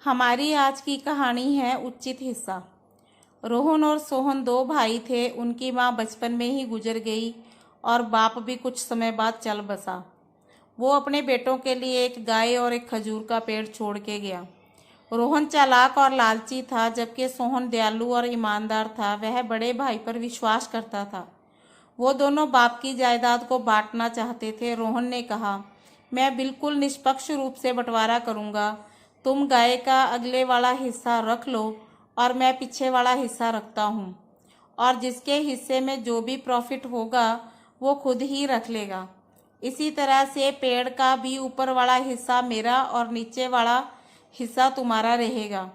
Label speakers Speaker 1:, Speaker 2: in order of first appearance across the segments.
Speaker 1: हमारी आज की कहानी है उचित हिस्सा। रोहन और सोहन दो भाई थे। उनकी माँ बचपन में ही गुजर गई और बाप भी कुछ समय बाद चल बसा। वो अपने बेटों के लिए एक गाय और एक खजूर का पेड़ छोड़ के गया। रोहन चालाक और लालची था, जबकि सोहन दयालु और ईमानदार था। वह बड़े भाई पर विश्वास करता था। वो दोनों बाप की जायदाद को बांटना चाहते थे। रोहन ने कहा, मैं बिल्कुल निष्पक्ष रूप से बंटवारा करूँगा। तुम गाय का अगले वाला हिस्सा रख लो और मैं पीछे वाला हिस्सा रखता हूँ, और जिसके हिस्से में जो भी प्रॉफिट होगा वो खुद ही रख लेगा। इसी तरह से पेड़ का भी ऊपर वाला हिस्सा मेरा और नीचे वाला हिस्सा तुम्हारा रहेगा।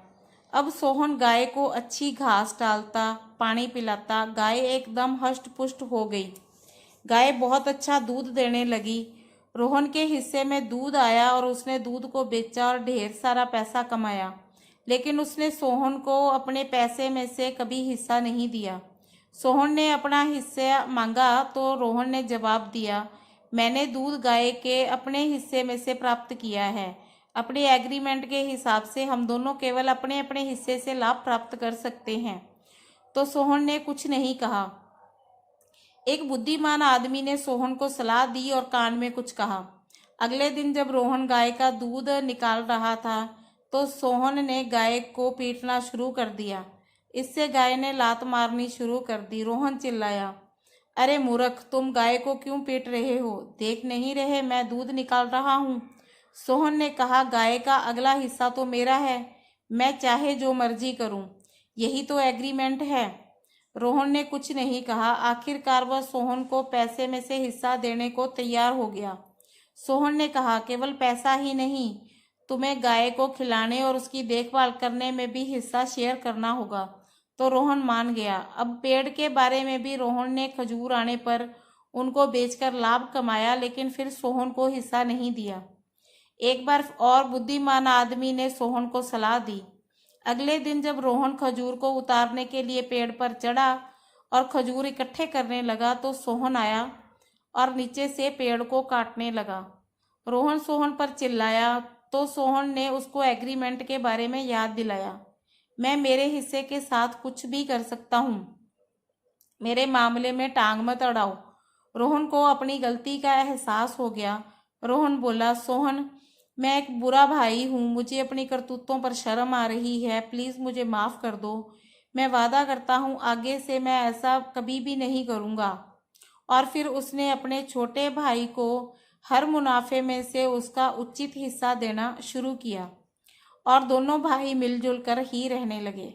Speaker 1: अब सोहन गाय को अच्छी घास डालता, पानी पिलाता। गाय एकदम हष्ट पुष्ट हो गई। गाय बहुत अच्छा दूध देने लगी। रोहन के हिस्से में दूध आया और उसने दूध को बेचा और ढेर सारा पैसा कमाया। लेकिन उसने सोहन को अपने पैसे में से कभी हिस्सा नहीं दिया। सोहन ने अपना हिस्सा मांगा तो रोहन ने जवाब दिया, मैंने दूध गाय के अपने हिस्से में से प्राप्त किया है। अपने एग्रीमेंट के हिसाब से हम दोनों केवल अपने अपने हिस्से से लाभ प्राप्त कर सकते हैं। तो सोहन ने कुछ नहीं कहा। एक बुद्धिमान आदमी ने सोहन को सलाह दी और कान में कुछ कहा। अगले दिन जब रोहन गाय का दूध निकाल रहा था तो सोहन ने गाय को पीटना शुरू कर दिया। इससे गाय ने लात मारनी शुरू कर दी। रोहन चिल्लाया, अरे मूर्ख, तुम गाय को क्यों पीट रहे हो? देख नहीं रहे मैं दूध निकाल रहा हूँ। सोहन ने कहा, गाय का अगला हिस्सा तो मेरा है, मैं चाहे जो मर्जी करूँ, यही तो एग्रीमेंट है। रोहन ने कुछ नहीं कहा। आखिरकार वह सोहन को पैसे में से हिस्सा देने को तैयार हो गया। सोहन ने कहा, केवल पैसा ही नहीं, तुम्हें गाय को खिलाने और उसकी देखभाल करने में भी हिस्सा शेयर करना होगा। तो रोहन मान गया। अब पेड़ के बारे में भी रोहन ने खजूर आने पर उनको बेचकर लाभ कमाया, लेकिन फिर सोहन को हिस्सा नहीं दिया। एक बार और बुद्धिमान आदमी ने सोहन को सलाह दी। अगले दिन जब रोहन खजूर को उतारने के लिए पेड़ पर चढ़ा और खजूर इकट्ठे करने लगा तो सोहन आया और नीचे से पेड़ को काटने लगा। रोहन सोहन पर चिल्लाया तो सोहन ने उसको एग्रीमेंट के बारे में याद दिलाया। मैं मेरे हिस्से के साथ कुछ भी कर सकता हूँ, मेरे मामले में टांग मत अड़ाओ। रोहन को अपनी गलती का एहसास हो गया। रोहन बोला, सोहन, मैं एक बुरा भाई हूँ, मुझे अपनी करतूतों पर शर्म आ रही है, प्लीज़ मुझे माफ़ कर दो। मैं वादा करता हूँ आगे से मैं ऐसा कभी भी नहीं करूँगा। और फिर उसने अपने छोटे भाई को हर मुनाफे में से उसका उचित हिस्सा देना शुरू किया और दोनों भाई मिलजुल कर ही रहने लगे।